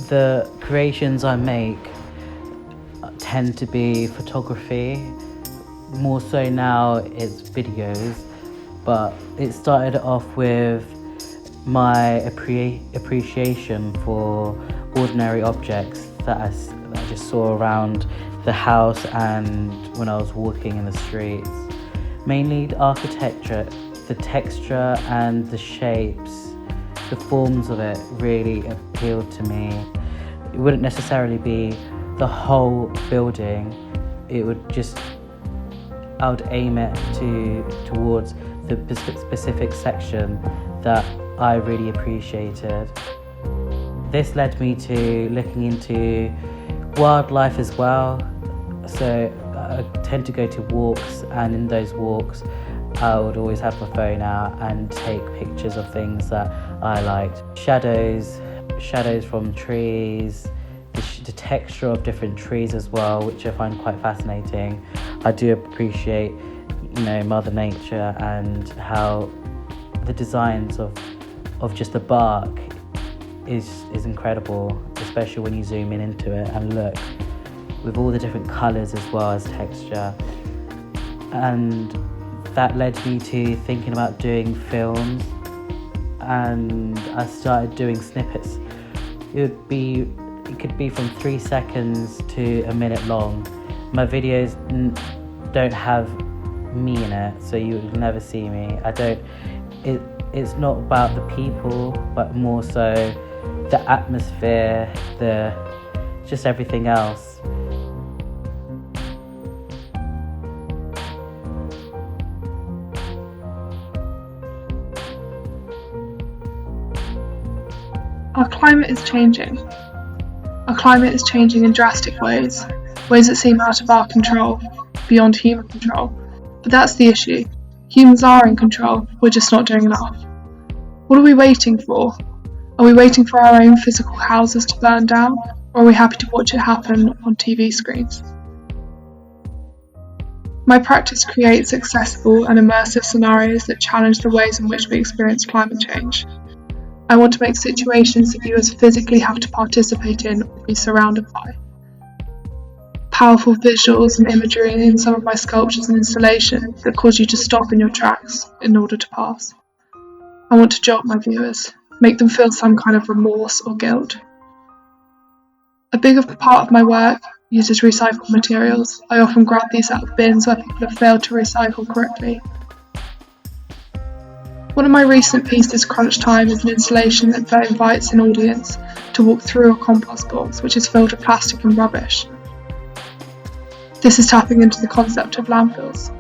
The creations I make tend to be photography. More so now it's videos, but it started off with my appreciation for ordinary objects that I just saw around the house and when I was walking in the streets. Mainly the architecture, the texture and the shapes, the forms of it really appealed to me. It wouldn't necessarily be the whole building, it would just, I would aim it towards the specific section that I really appreciated. This led me to looking into wildlife as well. So I tend to go to walks, and in those walks I would always have my phone out and take pictures of things that I liked. Shadows from trees, the texture of different trees as well, which I find quite fascinating. I do appreciate, Mother Nature and how the designs of just the bark is incredible, especially when you zoom into it and look, with all the different colours as well as texture. And that led me to thinking about doing films, and I started doing snippets. It could be from 3 seconds to a minute long. My videos don't have me in it, so you will never see me. It's not about the people, but more so the atmosphere, just everything else. Our climate is changing. Our climate is changing in drastic ways that seem out of our control, beyond human control. But that's the issue. Humans are in control, we're just not doing enough. What are we waiting for? Are we waiting for our own physical houses to burn down, or are we happy to watch it happen on TV screens? My practice creates accessible and immersive scenarios that challenge the ways in which we experience climate change. I want to make situations that viewers physically have to participate in or be surrounded by. Powerful visuals and imagery in some of my sculptures and installations that cause you to stop in your tracks in order to pass. I want to jolt my viewers, make them feel some kind of remorse or guilt. A bigger part of my work uses recycled materials. I often grab these out of bins where people have failed to recycle correctly. One of my recent pieces, Crunch Time, is an installation that invites an audience to walk through a compost box which is filled with plastic and rubbish. This is tapping into the concept of landfills.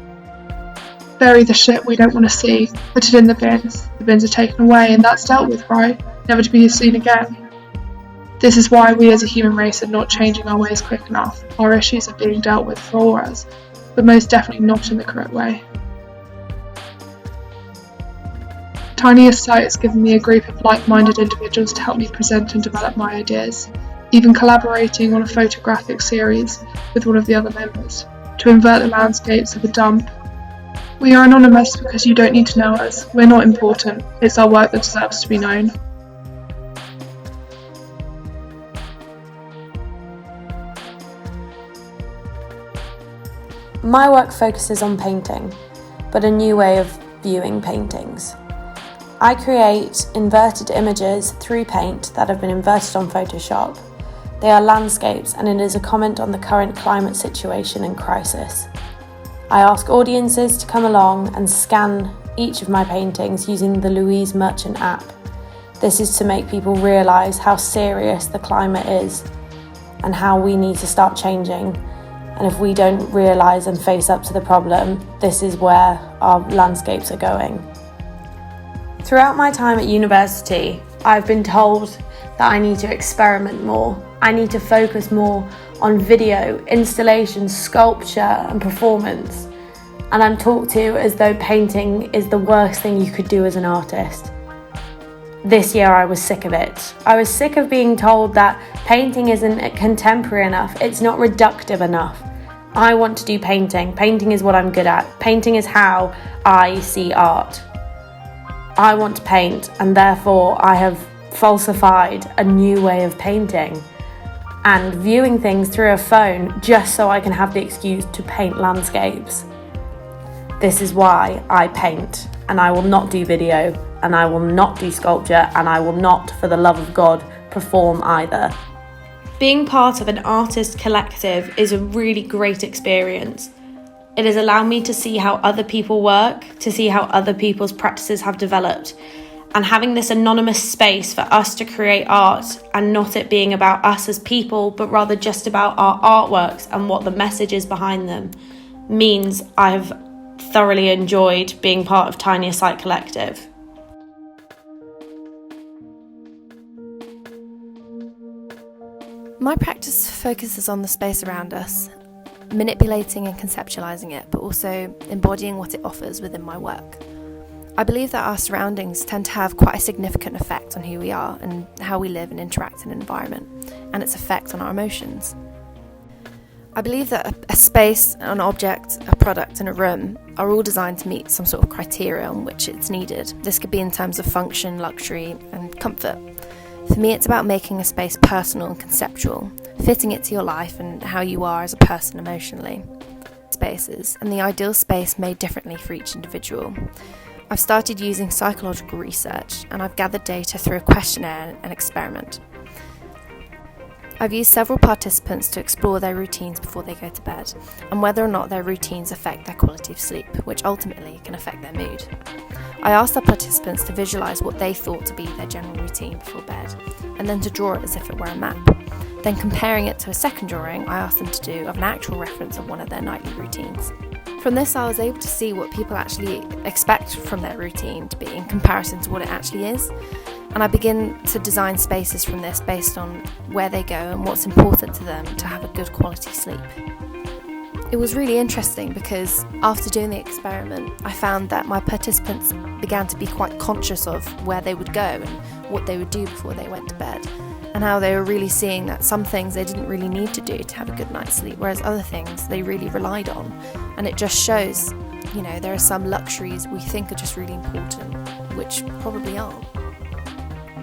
Bury the shit we don't want to see, put it in the bins. The bins are taken away and that's dealt with, right? Never to be seen again. This is why we as a human race are not changing our ways quick enough. Our issues are being dealt with for us, but most definitely not in the correct way. Tiniest site has given me a group of like-minded individuals to help me present and develop my ideas, even collaborating on a photographic series with one of the other members to invert the landscapes of a dump. We are anonymous because you don't need to know us. We're not important. It's our work that deserves to be known. My work focuses on painting, but a new way of viewing paintings. I create inverted images through paint that have been inverted on Photoshop. They are landscapes, and it is a comment on the current climate situation and crisis. I ask audiences to come along and scan each of my paintings using the Louise Merchant app. This is to make people realise how serious the climate is and how we need to start changing. And if we don't realise and face up to the problem, this is where our landscapes are going. Throughout my time at university, I've been told that I need to experiment more. I need to focus more on video, installation, sculpture and performance. And I'm talked to as though painting is the worst thing you could do as an artist. This year I was sick of it. I was sick of being told that painting isn't contemporary enough, it's not reductive enough. I want to do painting. Painting is what I'm good at. Painting is how I see art. I want to paint, and therefore I have falsified a new way of painting and viewing things through a phone just so I can have the excuse to paint landscapes. This is why I paint, and I will not do video, and I will not do sculpture, and I will not, for the love of God, perform either. Being part of an artist collective is a really great experience. It has allowed me to see how other people work, to see how other people's practices have developed, and having this anonymous space for us to create art and not it being about us as people, but rather just about our artworks and what the message is behind them, means I have thoroughly enjoyed being part of Tiniest Collective. My practice focuses on the space around us, manipulating and conceptualising it, but also embodying what it offers within my work. I believe that our surroundings tend to have quite a significant effect on who we are and how we live and interact in an environment, and its effect on our emotions. I believe that a space, an object, a product and a room are all designed to meet some sort of criteria on which it's needed. This could be in terms of function, luxury and comfort. For me, it's about making a space personal and conceptual, fitting it to your life and how you are as a person emotionally. Spaces, and the ideal space made differently for each individual. I've started using psychological research, and I've gathered data through a questionnaire and experiment. I've used several participants to explore their routines before they go to bed, and whether or not their routines affect their quality of sleep, which ultimately can affect their mood. I asked the participants to visualise what they thought to be their general routine before bed, and then to draw it as if it were a map. Then comparing it to a second drawing I asked them to do of an actual reference of one of their nightly routines. From this I was able to see what people actually expect from their routine to be in comparison to what it actually is, and I begin to design spaces from this based on where they go and what's important to them to have a good quality sleep. It was really interesting because after doing the experiment, I found that my participants began to be quite conscious of where they would go and what they would do before they went to bed, and how they were really seeing that some things they didn't really need to do to have a good night's sleep, whereas other things they really relied on. And it just shows, there are some luxuries we think are just really important, which probably aren't.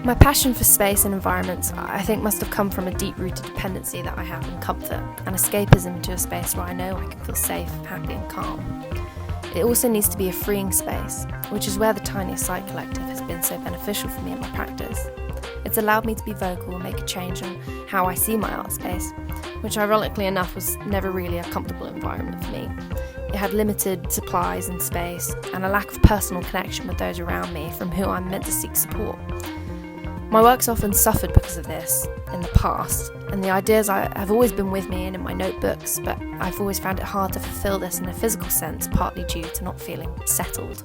My passion for space and environments, I think, must have come from a deep-rooted dependency that I have in comfort and escapism into a space where I know I can feel safe, happy and calm. It also needs to be a freeing space, which is where the Tiniest Collective has been so beneficial for me in my practice. It's allowed me to be vocal and make a change on how I see my art space, which ironically enough was never really a comfortable environment for me. It had limited supplies and space, and a lack of personal connection with those around me from who I'm meant to seek support. My work's often suffered because of this in the past, and the ideas have always been with me and in my notebooks, but I've always found it hard to fulfil this in a physical sense, partly due to not feeling settled.